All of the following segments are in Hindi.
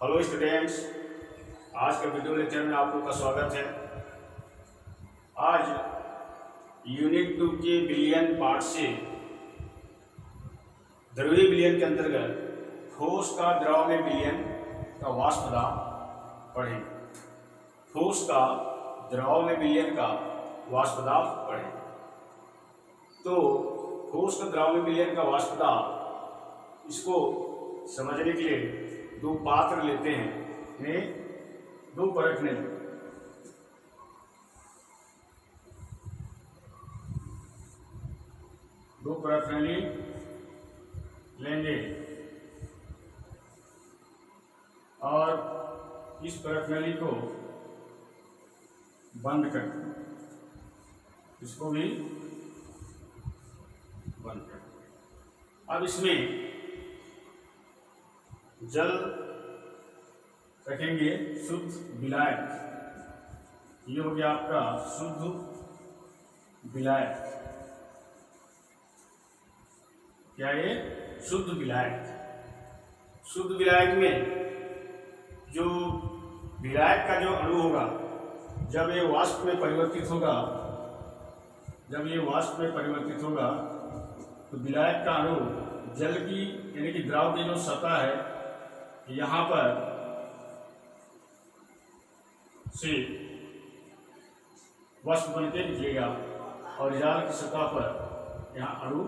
हेलो स्टूडेंट्स, आज के वीडियो लेक्चर में आप लोग का स्वागत है। आज यूनिट 2 के बिलियन पार्ट से द्रव्यीय बिलियन के अंतर्गत ठोस का द्रव में बिलियन का वाष्प दाब पढ़ें। ठोस का द्रव में बिलियन का वाष्प दाब पढ़ें। तो ठोस का द्रव में बिलियन का वाष्प दाब, इसको समझने के लिए दो पात्र लेते हैं, इन्हें दो परखने दो परखने लेंगे और इस परखनली को बंद कर, इसको भी बंद कर। अब इसमें जल रखेंगे, शुद्ध विलायक। ये हो गया आपका शुद्ध विलायक। क्या ये शुद्ध विलायक? शुद्ध विलायक में जो विलायक का जो अणु होगा, जब ये वाष्प में परिवर्तित होगा, तो विलायक का अणु जल की यानी कि द्रव की जो सतह है, यहाँ पर से वाष्प बन के निकलेगा और जाल की सतह पर यहाँ अणु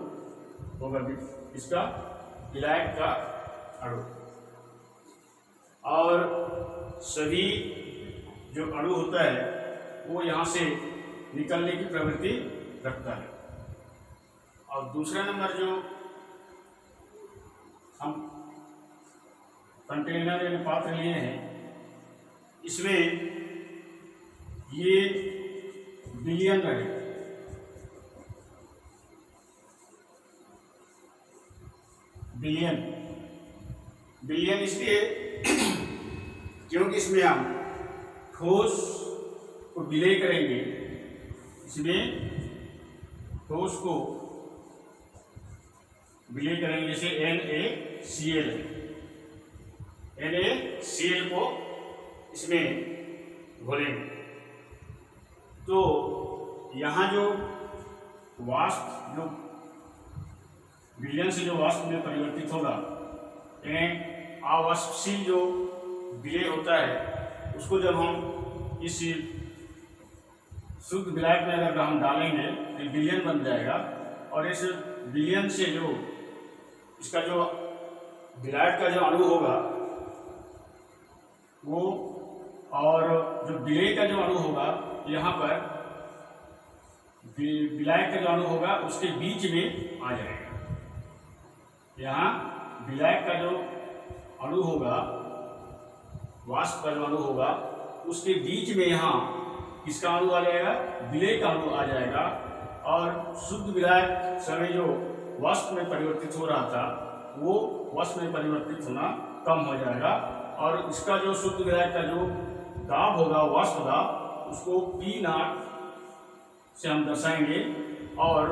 होगा, इसका विलायक का अणु। और सभी जो अणु होता है वो यहाँ से निकलने की प्रवृत्ति रखता है। और दूसरा नंबर जो हम कंटेनर यानी पात्र लिए हैं, इसमें ये बिलियन रहेगा। बिलियन इसलिए क्योंकि इसमें हम ठोस को विलय करेंगे, इसमें ठोस को विलय करेंगे, जैसे NaCl है, NaCl को इसमें घोलेंगे। तो यहाँ जो वाष्प, जो विलयन से जो वाष्प में परिवर्तित होगा, यानी अवाष्पशील जो विलय होता है, उसको जब हम इस शुद्ध विलायक में अगर हम डालेंगे तो विलयन बन जाएगा। और इस विलयन से जो इसका जो विलायक का जो अणु होगा वो, और जो विलय का जो अणु होगा, यहाँ पर विलायक का जो अणु होगा उसके बीच में आ जाएगा। यहाँ विलायक का जो अणु होगा, वाष्प का जो अणु होगा, उसके बीच में यहाँ किसका अणु आ जाएगा? विलय का अणु आ जाएगा। और शुद्ध विलायक समय जो वाष्प में परिवर्तित हो रहा था, वो वाष्प में परिवर्तित होना कम हो जाएगा। और इसका जो शुद्ध विलायक का जो दाब होगा, वाष्प दाब, उसको P0 से हम दर्शाएंगे। और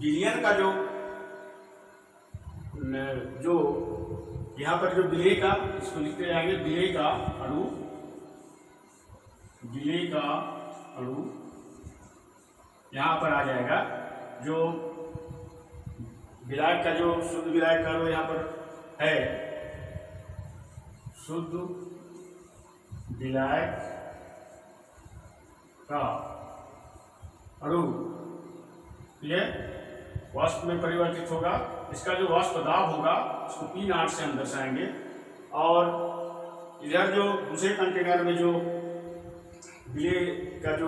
विलयन का जो यहाँ पर जो विलय का, इसको लिखते जाएंगे, विलय का अणु यहाँ पर आ जाएगा। जो विलायक का जो शुद्ध विलायक का अणु यहाँ पर है, शुद्ध विलायक का अणु ये वाष्प में परिवर्तित होगा। इसका जो वाष्प दाब होगा उसको P0 से हम दर्शाएंगे। और इधर जो दूसरे कंटेनर में जो विलय का जो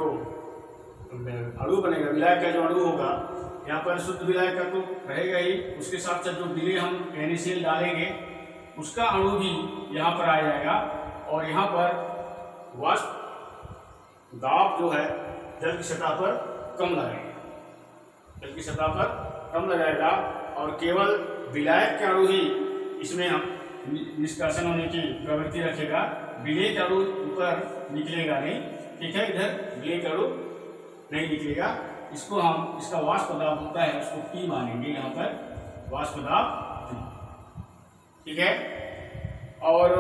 अणु बनेगा, विलायक का जो अणु होगा, यहाँ पर शुद्ध विलायक का तो रहेगा ही, उसके साथ साथ जो विलय हम NaCl डालेंगे उसका अणु भी यहाँ पर आ जाएगा। और यहाँ पर वाष्प दाब जो है जल की सतह पर कम लगाएगा, और केवल विलायक के अणु ही इसमें हम निष्कासन होने की प्रवृत्ति रखेगा। विलय का अणु ऊपर निकलेगा नहीं, ठीक है, इधर विलय का अणु नहीं निकलेगा। इसको हम, इसका वाष्प दाब होता है, उसको P मानेंगे यहाँ पर, वाष्प दाब, ठीक है। और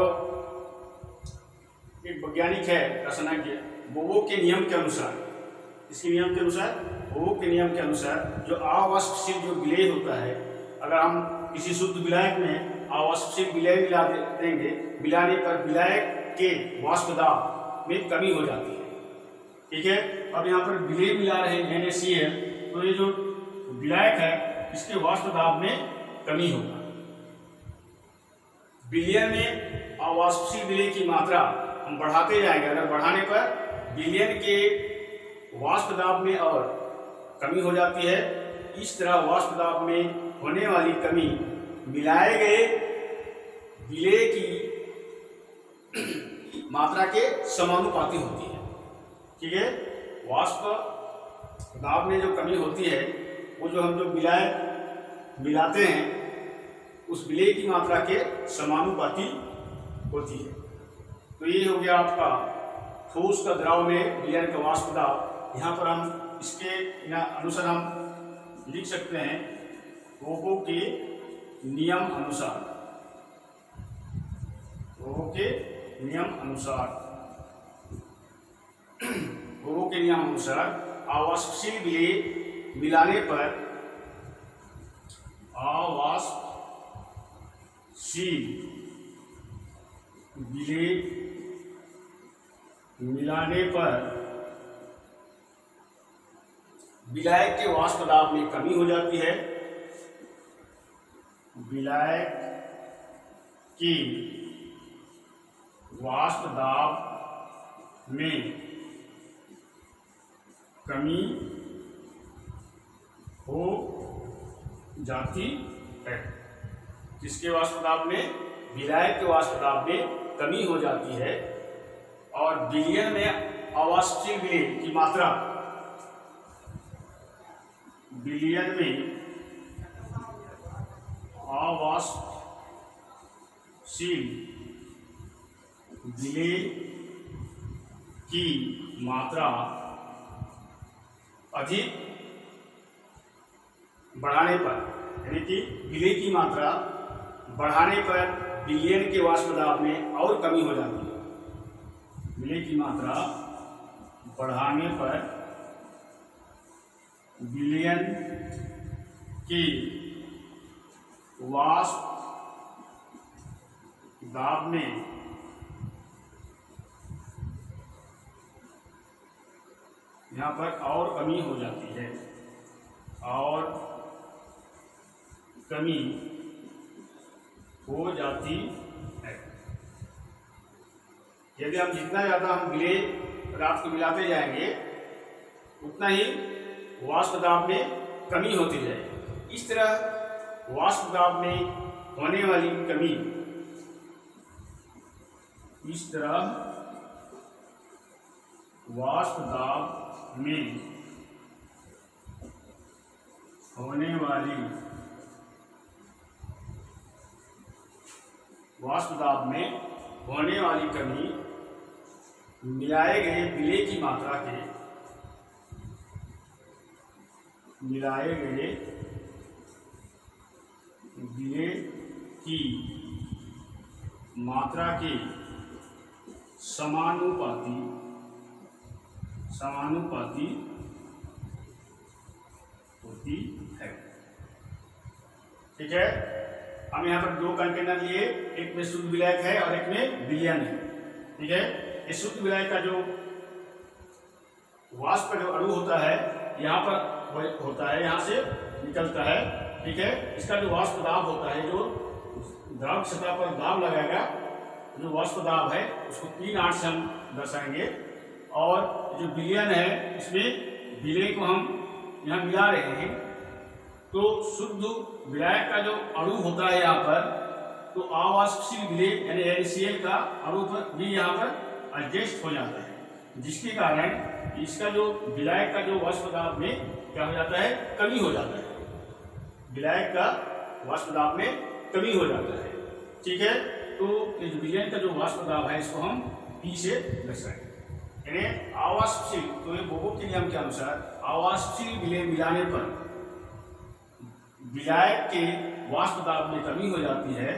एक वैज्ञानिक है रसायनज्ञ, बोबो के नियम के अनुसार, इसके नियम के अनुसार, बोबो के नियम के अनुसार जो अवाष्पशील जो विलेय होता है, अगर हम किसी शुद्ध विलायक में अवाष्पशील विलेय मिला देंगे, मिलाने पर विलायक के वाष्प दाब में कमी हो जाती है। ठीक है, अब यहाँ पर विलेय मिला रहे हैं NaCl, तो ये जो विलायक है इसके वाष्प दाब में कमी होगा। विलयन में अवाष्पशील विलेय की मात्रा हम बढ़ाते जाएंगे, अगर बढ़ाने पर विलयन के वाष्प दाब में और कमी हो जाती है। इस तरह वाष्प दाब में होने वाली कमी मिलाए गए विलेय की मात्रा के समानुपाती होती है। ठीक है, वाष्प दाब में जो कमी होती है वो जो हम जो विलायक मिलाते हैं उस विलेय की मात्रा के समानुपाती होती है। तो ये हो गया आपका ठोस का द्रव में विलयन का वाष्प दाब। यहाँ पर हम इसके अनुसार हम लिख सकते हैं बोबो के नियम अनुसार, बोबो के नियम अनुसार, बोबो के नियम अनुसार अवाष्पशील विलेय मिलाने पर, अवाष्पशील विलेय मिलाने पर विलायक के वाष्प दाब में कमी हो जाती है। विलायक की वाष्प दाब में कमी हो जाती है। किसके वाष्प दाब में? विलायक के वाष्प दाब में कमी हो जाती है और विलयन में अवाष्पशील विलेय की मात्रा, विलयन में अवाष्पशील विलेय की मात्रा अधिक बढ़ाने पर, यानी कि विलेय की मात्रा बढ़ाने पर विलयन के वाष्प दाब में और कमी हो जाती है। विलेय की मात्रा बढ़ाने पर विलयन की वाष्प दाब में यहाँ पर और कमी हो जाती है, और कमी हो जाती है। यदि हम जितना ज़्यादा हम विलेय पदार्थ को मिलाते जाएंगे उतना ही वाष्प दाब में कमी होती जाएगी। इस तरह वाष्प दाब में होने वाली कमी, इस तरह वाष्प दाब में होने वाली, वाष्प दाब में होने वाली कमी मिलाए गए विलेय की मात्रा के, मिलाए गए विलेय की मात्रा के समानुपाती होती है। ठीक है, हम यहाँ पर दो कंटेनर लिए, एक में शुद्ध विलायक है और एक में विलयन है। ठीक है, इस शुद्ध विलायक का जो वाष्प का जो अणु होता है यहाँ पर होता है, यहाँ से निकलता है। ठीक है, इसका जो वाष्प दाब होता है, जो द्रव सतह पर दाब लगाएगा, जो वाष्प दाब है उसको P0 से हम दर्शाएंगे। और जो विलयन है इसमें विलेय को हम यहाँ मिला रहे हैं, तो शुद्ध विलायक का जो अणु होता है यहाँ पर, तो अवाष्पशील विलेय यानी NaCl का अणु पर भी यहाँ पर एडजस्ट हो जाता है, जिसके कारण इसका जो विलायक का जो वाष्प दाब में क्या हो जाता है, कमी हो जाता है। विलायक का वाष्प दाब में कमी हो जाता है। ठीक है, तो इस विलयन का जो वाष्प दाब है इसको हम P से दर्शाएंगे, यानी अवाष्पशील। तो ये बोबो के नियम के अनुसार अवाष्पशील विलेय मिलाने पर विलायक के वाष्प दाब में कमी हो जाती है,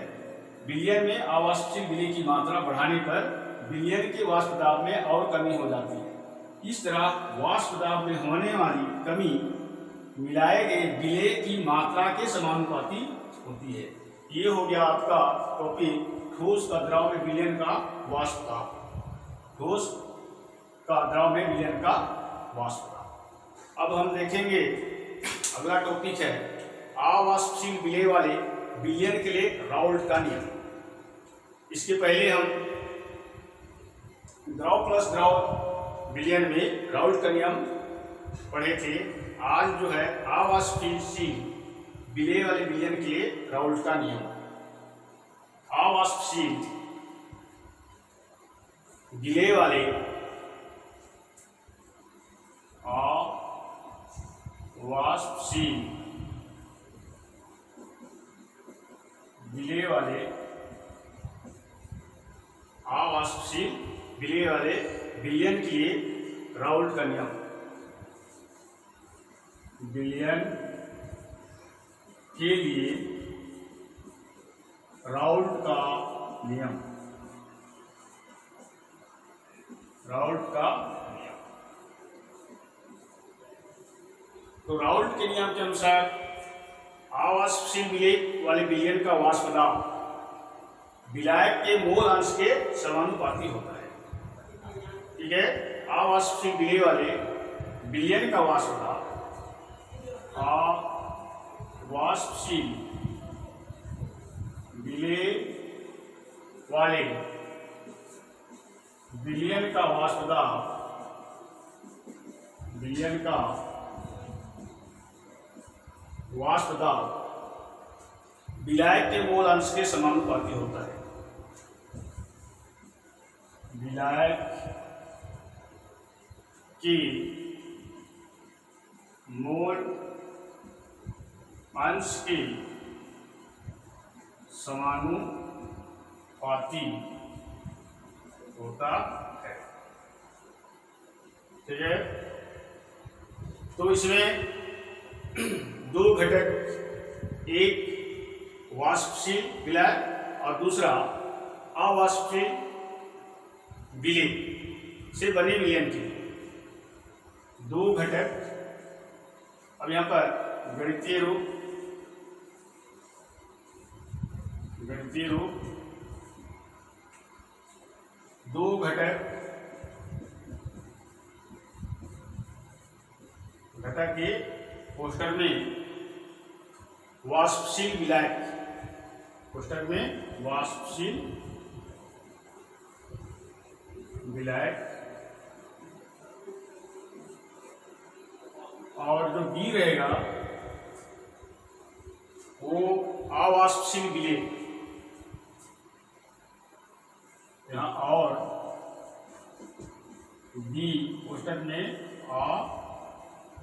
विलयन में अवाष्पशील विलय की मात्रा बढ़ाने पर विलयन के वाष्प दाब में और कमी हो जाती है। इस तरह वाष्प दाब में होने वाली कमी मिलाए गए विलय की मात्रा के समानुपाती होती है। ये हो गया आपका टॉपिक ठोस का द्रव में विलयन का वाष्प दाब। ठोस का द्रव में विलयन का वाष्प दाब। अब हम देखेंगे अगला टॉपिक है अवाष्पशील विलय वाले विलयन के लिए राउल्ट का नियम। इसके पहले हम द्रव प्लस द्रव विलयन में राउल्ट का नियम पढ़े थे। आज जो है अवाष्पशील विलय वाले विलयन के लिए राउल्ट का नियम। अवाष्पशील विलय वाले अवाष्पशील विलय वाले अवाष्पशील विलय वाले विलयन के लिए राउल्ट का नियम। विलयन के लिए राउल्ट का नियम। राउल्ट का नियम। तो राउल्ट के नियम के अनुसार अवाष्पशील विलय वाले विलयन का वाष्प दाब विलायक के मोल अंश के समानुपाती होता है। ठीक है, अवाष्पशील विलय वाले विलयन का वाष्प दाब अवाष्पशील विलय वाले विलयन का वाष्प दाब विलयन का वाष्प दाब विलायक के मोल अंश के समानुपाती होता है। विलायक की मोल अंश के समानुपाती होता है। ठीक है, तो इसमें दो घटक, एक वाष्पशील विलय और दूसरा अवाष्पशील विलय से बने विलयन के दो घटक। अब यहाँ पर गणितीय रूप दो घटक के कोष्ठक में वाष्पशील विलायक, कोष्ठक में वाष्पशील विलायक और जो बी रहेगा वो अवाष्पशील विलय। यहाँ और बी कोष्ठक में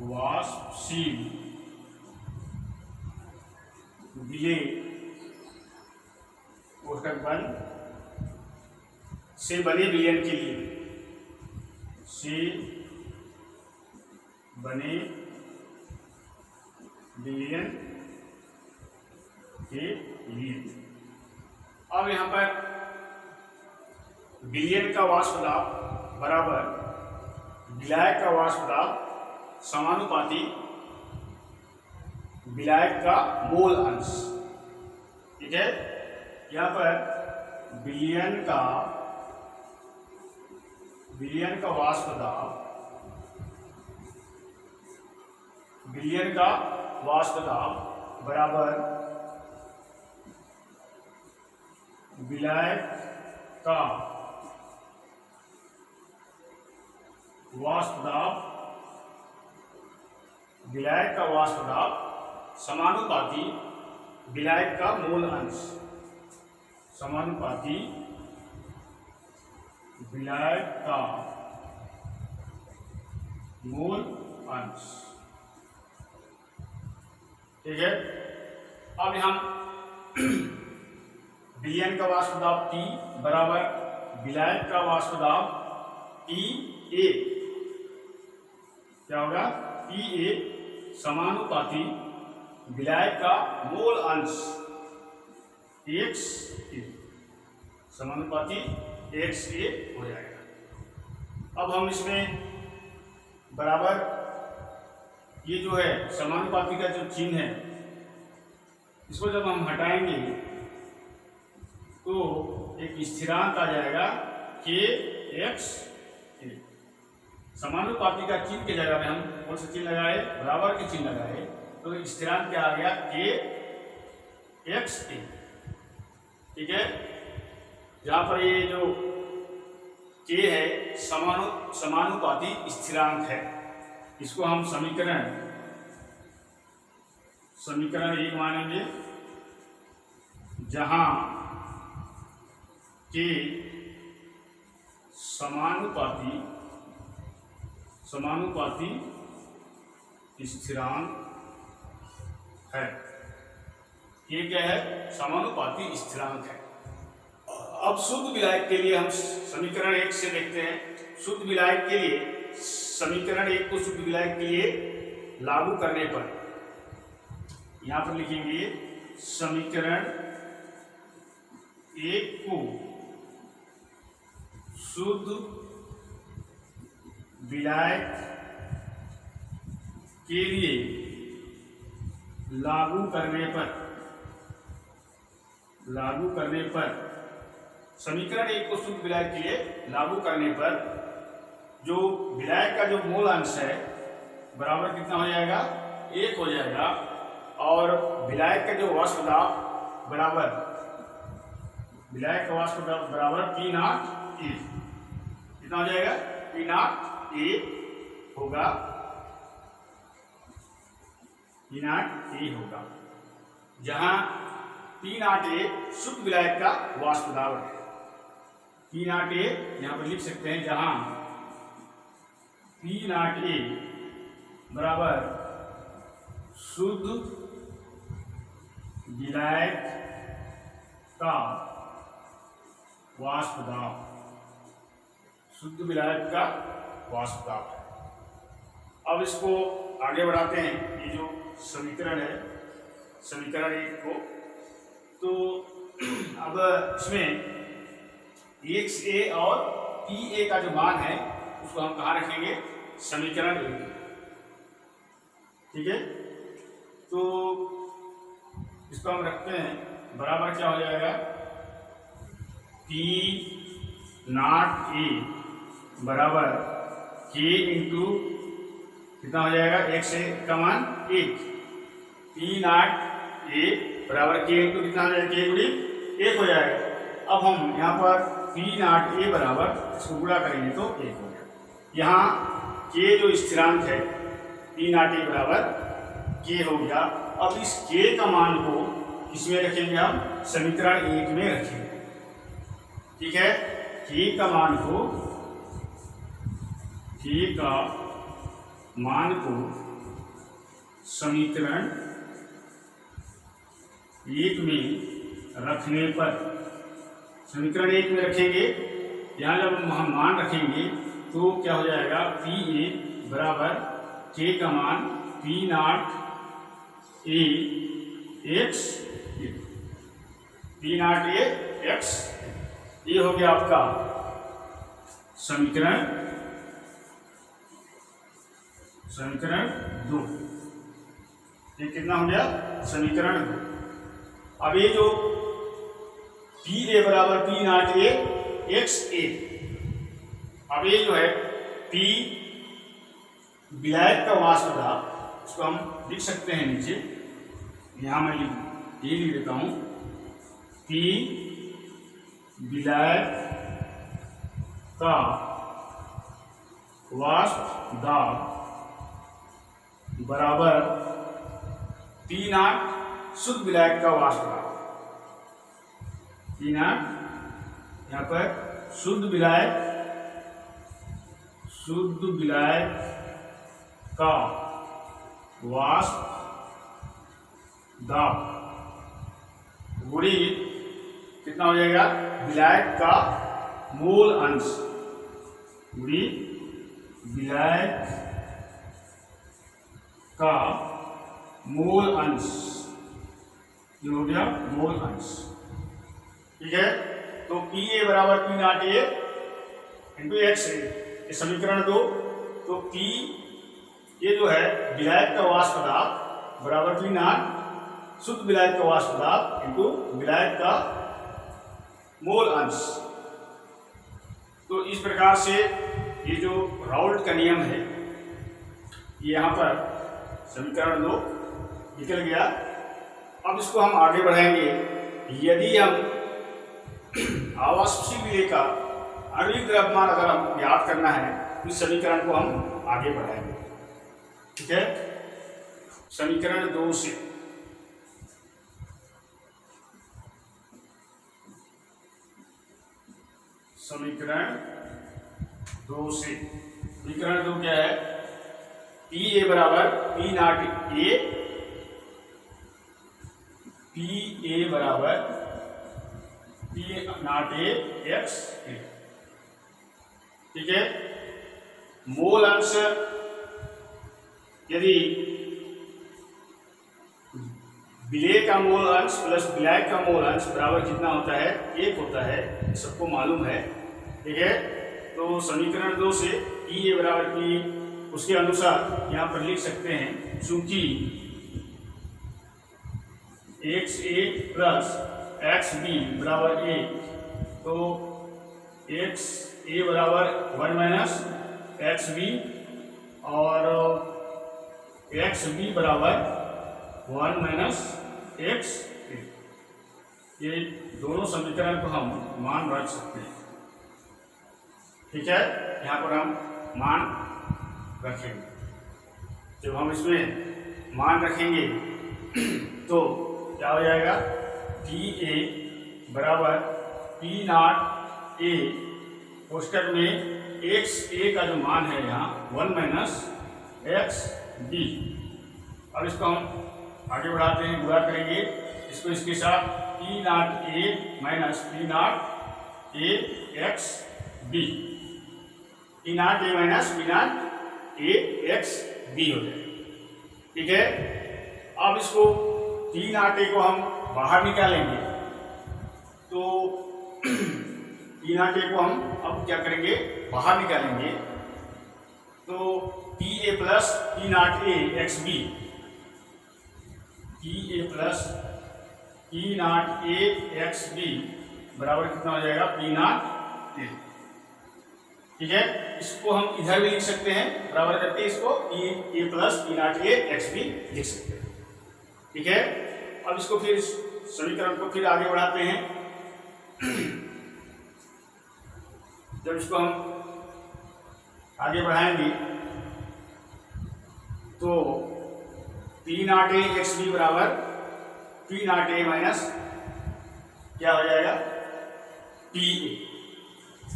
अवाष्पशील विलय कोष्ठक बंद से बने विलयन के लिए, से बने विलयन के लिए। अब यहाँ पर विलयन का वाष्प दाब बराबर विलायक का वाष्प दाब समानुपाती विलायक का मोल अंश। ठीक है, यहाँ पर विलयन का वाष्प दाब बराबर विलायक का वाष्प दाब समानुपाती विलायक का मोल अंश, समानुपाती विलायक का मोल अंश। ठीक है, अब हम विलयन का वाष्प दाब T बराबर विलायक का वाष्प दाब TA, क्या होगा TA समानुपाती विलायक का मोल अंश x। समानुपाती XA हो जाएगा। अब हम इसमें बराबर ये जो है समानुपाती का जो चिन्ह है इसको जब हम हटाएंगे तो एक स्थिरांक आ जाएगा KX। समानुपाती का चिन्ह के जगह में हम कौन सा चिन्ह लगाए, बराबर के चिन्ह लगाए, तो स्थिरांक क्या आ गया KXA। ठीक है, जहां पर ये जो K है समानुपाती स्थिरांक है, इसको हम समीकरण 1 मानेंगे, जहां K समानुपाती स्थिरांक है। ये क्या है, समानुपाती स्थिरांक है। अब शुद्ध विलायक के लिए हम समीकरण 1 से देखते हैं। शुद्ध विलायक के लिए समीकरण 1 को शुद्ध विलायक के लिए लागू करने पर यहां पर लिखेंगे समीकरण 1 को शुद्ध विलायक के लिए लागू करने पर समीकरण 1 को शुद्ध विलायक के लिए लागू करने पर जो विलायक का जो मूल अंश है बराबर कितना हो जाएगा, 1 हो जाएगा, और विलायक का जो वाष्प दाब बराबर P नॉट E कितना हो जाएगा, P नॉट E होगा, जहां P नॉट A शुद्ध विलायक का वाष्प दाब है। P नॉट A यहां पर लिख सकते हैं, जहां P नॉट A बराबर शुद्ध विलायक का वाष्प दाब, शुद्ध विलायक का वाष्प दाब है। अब इसको आगे बढ़ाते हैं, ये जो समीकरण है समीकरण 1 को, तो अब इसमें XA और PA का जो मान है उसको हम कहाँ रखेंगे, समीकरण 1। ठीक है, तो इसको हम रखते हैं, बराबर क्या हो जाएगा, P नॉट A बराबर K इंटू कितना हो जाएगा, XA का मान 1, P नॉट A बराबर K इंटू कितना हो जाएगा, K गुणी 1 हो जाएगा। अब हम यहाँ पर P नॉट A बराबर इसको गुणा करेंगे तो 1 हो गया। यहाँ K जो स्थिरांक है P नॉट A बराबर K हो गया। अब इस K का मान को किसमें रखेंगे, हम समीकरण 1 में रखेंगे। ठीक है, K का मान को समीकरण 1 में रखने पर, समीकरण 1 में रखेंगे, यहाँ जब हम मान रखेंगे तो क्या हो जाएगा, PA बराबर K का मान P not A X, P not A X, ये हो गया आपका समीकरण 2। ये कितना हो गया, समीकरण 2। अब ये जो PA बराबर P नॉट A XA, अब ये जो है P विलायक का वाष्प दाब, इसको हम लिख सकते हैं नीचे, यहां मैं ये लिख देता हूं, P विलायक का वाष्प दाब बराबर P नॉट शुद्ध विलायक का वाष्प दाब, P नॉट यहाँ पर शुद्ध विलायक का वाष्प दाब गुणी कितना हो जाएगा, विलायक का मूल अंश गुणी विलायक का मूल अंश, ये हो गया मूल अंश। ठीक है, तो पी ए बराबर P not A into X A, ये समीकरण 2। तो पी ये जो है विलायक का वाष्प पदार्थ बराबर पी नॉट शुद्ध विलायक का वाष्प पदार्थ इंटू विलायक का मोल अंश। तो इस प्रकार से ये जो राउल्ट का नियम है ये यहाँ पर समीकरण 2 निकल गया। अब इसको हम आगे बढ़ाएंगे। यदि हम आवाष्पशील विलेय का आणविक द्रव्यमान अगर हम ज्ञात करना है तो इस समीकरण को हम आगे बढ़ाएंगे। ठीक है, समीकरण 2 से समीकरण 2 क्या है? पी ए बराबर P not a, P A बराबर पी नॉट ए एक्स ए। ठीक है, मोल अंश यदि विलेय का मोल अंश प्लस विलायक का मोल अंश बराबर कितना होता है? 1 होता है, सबको मालूम है। ठीक है, तो समीकरण 2 से पी ए बराबर पी, उसके अनुसार यहाँ पर लिख सकते हैं चूंकि एक्स ए प्लस एक्स बी बराबर ए, तो एक्स ए बराबर 1 माइनस एक्स बी और एक्स बी बराबर 1 माइनस एक्स ए। ये दोनों समीकरण को हम मान रख सकते हैं। ठीक है, यहाँ पर हम मान रखेंगे। जब हम इसमें मान रखेंगे तो क्या हो जाएगा? पी ए बराबर पी नॉट ए, कोष्टक में एक्स ए का जो मान है यहाँ 1 माइनस एक्स बी। अब इसको हम आगे बढ़ाते हैं, गुणा करेंगे इसको इसके साथ, P not A minus P not A X B, P not A minus P not A X B हो जाएगा। ठीक है, अब इसको पी नॉट ए को हम बाहर निकालेंगे तो पी नॉट ए को हम अब क्या करेंगे? बाहर निकालेंगे तो P A plus P not A X B, P A plus P not A X B बराबर कितना हो जाएगा? P not A. ठीक है, इसको हम इधर भी लिख सकते हैं, बराबर करके इसको P A plus P not A X B लिख सकते हैं। ठीक है, अब इसको फिर समीकरण को फिर आगे बढ़ाते हैं। जब इसको हम आगे बढ़ाएंगे तो P not A X B बराबर पी नॉट ए माइनस क्या हो जाएगा? P A.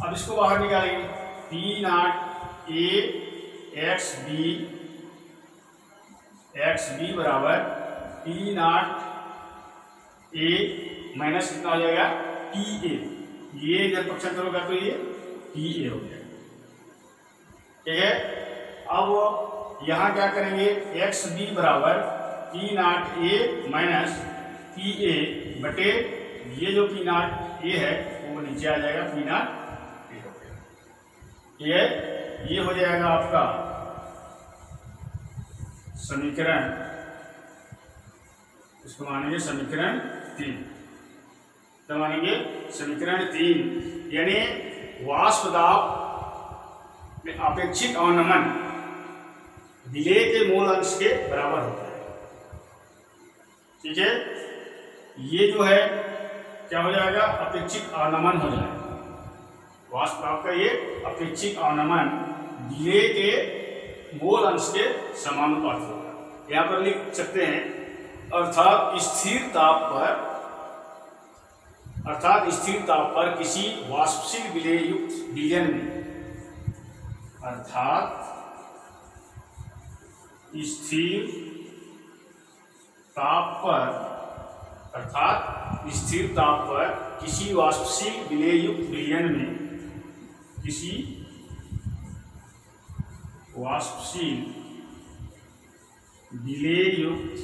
अब इसको बाहर निकालेंगे, P not A X B बराबर पी नॉट ए माइनस कितना हो जाएगा? P A. ये इधर पक्षांतर होगा तो ये पी ए हो जाएगा। ठीक है, अब यहाँ क्या करेंगे? एक्स बी बराबर P not A minus P A बटे ये जो पी नॉट ए है वो नीचे आ जाएगा, पी नॉट ए हो गया। ये हो जाएगा आपका समीकरण, इसको मानेंगे समीकरण 3। तो मानेंगे समीकरण 3, यानी वाष्प दाब में अपेक्षित अवनमन विलेय के मोल अंश के बराबर होता है। ठीक है, ये जो है क्या हो जाएगा? अपेक्षित अवनमन हो जाएगा। वाष्प दाब का ये अपेक्षित अवनमन विलेय के मोल अंश के समानुपाती होगा। यहाँ पर लिख सकते हैं अर्थात स्थिर ताप पर किसी वाष्पशील विलेय युक्त विलयन में, अर्थात स्थिर ताप पर किसी वाष्पशील विलेय युक्त विलयन में, किसी वाष्पशील विलेय युक्त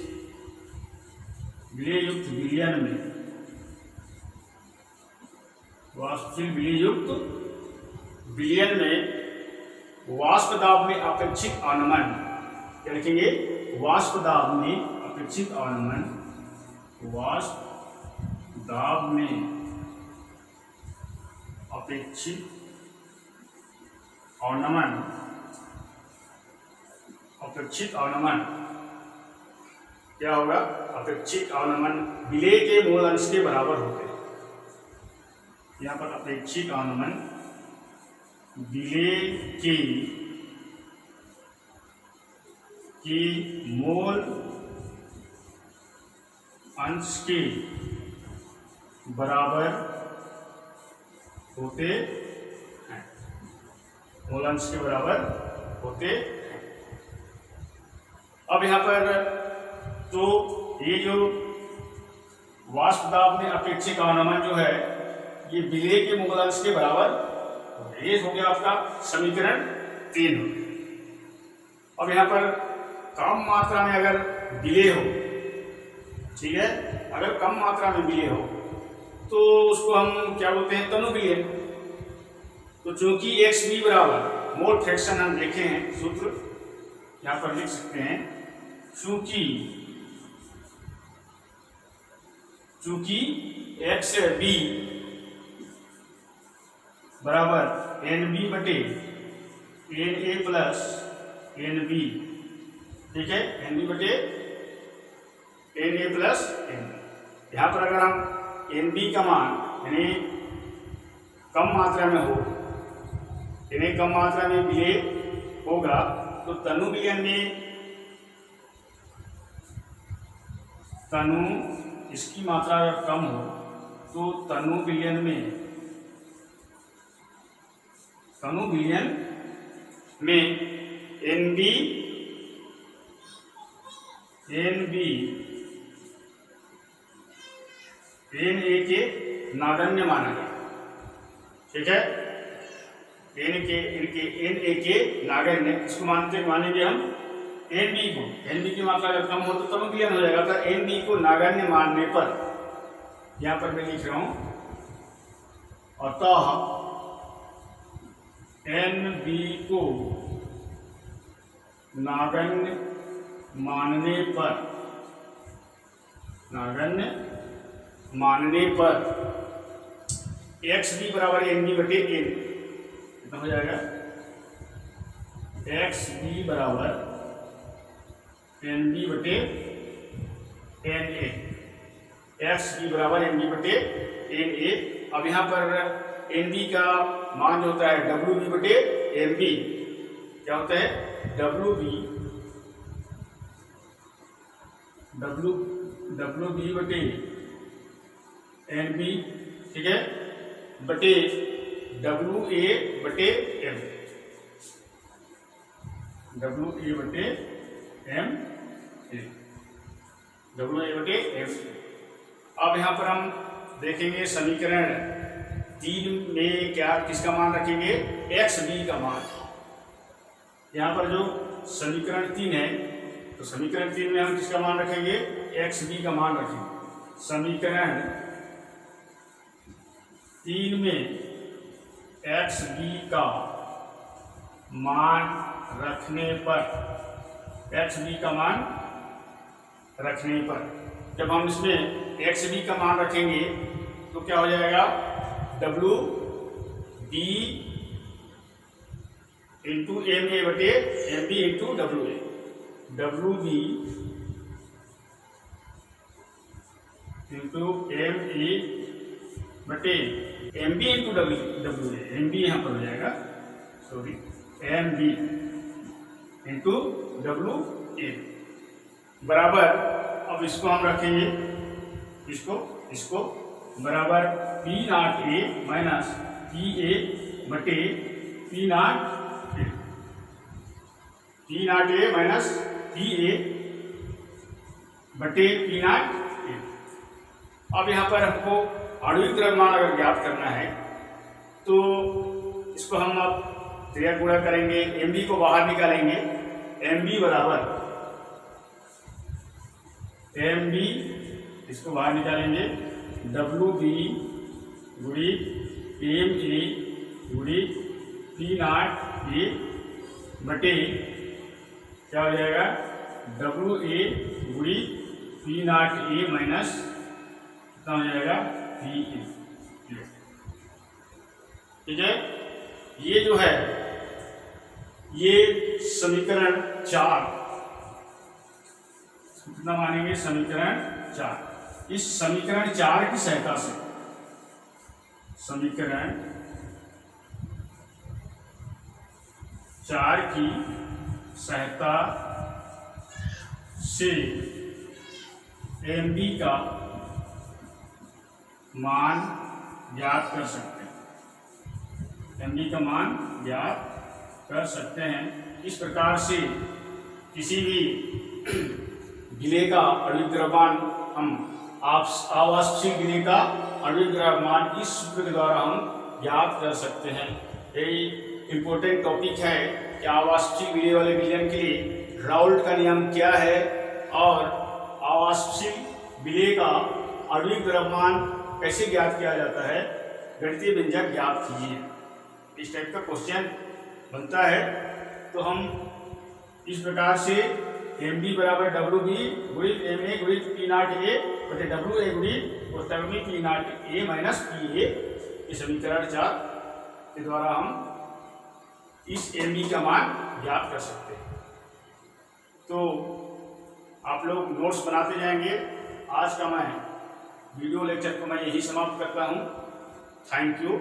विलयन वाष्पशील विलय युक्त विलयन में वाष्प दाब में अपेक्षित अवनमन, क्या लिखेंगे? वाष्प दाब में अपेक्षित अवनमन, वाष्प दाब में अपेक्षित अवनमन, अपेक्षित अवनमन क्या होगा? अपेक्षित अवनमन विलय के मूल अंश के बराबर होते हैं। यहाँ पर अपेक्षित अवनमन विलय की मूल अंश के बराबर होते हैं, मूल अंश के बराबर होते हैं। अब यहाँ पर तो ये जो वाष्प दाब में अपेक्षित अवनमन जो है ये विलय के मूल अंश के बराबर, ये हो गया आपका समीकरण 3। अब यहाँ पर कम मात्रा में अगर विलय हो, ठीक है, अगर कम मात्रा में विलय हो तो उसको हम क्या बोलते हैं? तनु विलयन। तो चूंकि XB बराबर मोल फ्रैक्शन हम देखे हैं, सूत्र यहाँ पर लिख सकते हैं, चूंकि XB बराबर NB बटे NA प्लस NB, ठीक है, NB बटे NA प्लस NB। यहाँ पर अगर हम NB का मान यानी कम मात्रा में हो, यानी कम मात्रा में विलय होगा तो तनु विलयन में इसकी मात्रा अगर कम हो तो तनु विलयन में NB NA के नागण्य माना गया, ठीक है, NA के नागण्य, इसको मानेंगे हम NB की मात्रा अगर कम हो तो तनु विलयन हो जाएगा। तो NB को नागण्य मानने पर यहाँ पर मैं लिख रहा हूं, अतः NB को नागण्य मानने पर XB बराबर NB बटे N, कितना हो जाएगा? XB बराबर NB बटे NA, XB बराबर NB बटे NA। अब यहाँ पर NB का मान जो होता है WB बटे NB, क्या होता है? WB बटे NB, ठीक है, बटे WA बटे M, WA बटे M, WA बटे M। अब यहाँ पर हम देखेंगे समीकरण 3 में क्या किसका मान रखेंगे? XB का मान। यहाँ पर जो समीकरण 3 है तो समीकरण 3 में हम किसका मान रखेंगे? XB का मान रखेंगे। समीकरण 3 में XB का मान रखने पर जब हम इसमें XB का मान रखेंगे तो क्या हो जाएगा? WB इंटू MA बटे MB into WA, WB into MA बटे MB इंटू WA, MB यहाँ पर हो जाएगा, सॉरी, MB इंटू WA बराबर, अब इसको हम रखेंगे, इसको बराबर P0A माइनस PA बटे P0A, P0A माइनस PA बटे P0A। अब यहाँ पर हमको आणविक द्रव्यमान अगर ज्ञात करना है तो इसको हम अब क्रिया गुणा करेंगे, MB को बाहर निकालेंगे, MB बराबर MB, इसको बाहर निकालेंगे, WB गुणी एम ए गुड़ी पी नॉट ए बटे क्या हो जाएगा डब्ल्यू ए गुड़ी पी नॉट ए माइनस कितना हो जाएगा पी ए। ठीक है, ये जो है ये समीकरण 4 कितना मानेंगे समीकरण 4। इस समीकरण 4 की सहायता से समीकरण 4 की सहायता से एमबी का मान ज्ञात कर सकते हैं। एमबी का मान ज्ञात कर सकते हैं। इस प्रकार से किसी भी गिले का आणविक द्रव्यमान हम अवाष्पशील गिले का आणविक द्रव्यमान इस सूत्र के द्वारा हम ज्ञात कर सकते हैं। यही इम्पोर्टेंट टॉपिक है कि अवाष्पशील गिले वाले विलयन के लिए राउल्ट का नियम क्या है और अवाष्पशील विलेय का आणविक द्रव्यमान कैसे ज्ञात किया जाता है, गणितीय व्यंजक ज्ञात कीजिए। इस टाइप का क्वेश्चन बनता है तो हम इस प्रकार से एम बी बराबर डब्ल्यू बी गुणित एम ए गुणित पी नॉट ए बटे डब्ल्यू ए गुणित और तब में P not A minus P A, इस समीकरण 4 के द्वारा हम इस एम बी का मान ज्ञात कर सकते हैं। तो आप लोग नोट्स बनाते जाएंगे। आज का मैं वीडियो लेक्चर को मैं यही समाप्त करता हूँ। Thank you.